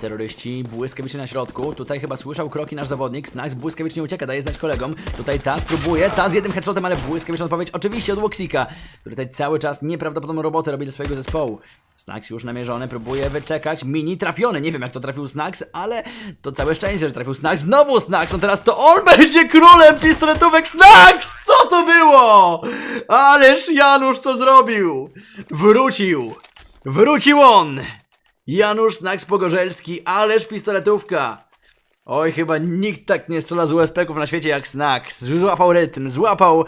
Terroryści błyskawicznie na środku. Tutaj chyba słyszał kroki nasz zawodnik. Snax błyskawicznie ucieka, daje znać kolegom. Tutaj Taz próbuje. Taz jednym headshotem, ale błyskawiczna odpowiedź oczywiście od Woxika, który tutaj cały czas nieprawdopodobną robotę robi dla swojego zespołu. Snax już namierzony, próbuje wyczekać. Mini trafiony. Nie wiem jak to trafił Snax, ale to całe szczęście, że trafił Snax. Znowu Snax. No teraz to on będzie królem pistoletówek. Snax! Co to było? Ależ Janusz to zrobił. Wrócił. Wrócił on. Janusz Snax Pogorzelski, ależ pistoletówka! Oj, chyba nikt tak nie strzela z USP-ków na świecie jak Snax. Złapał rytm, złapał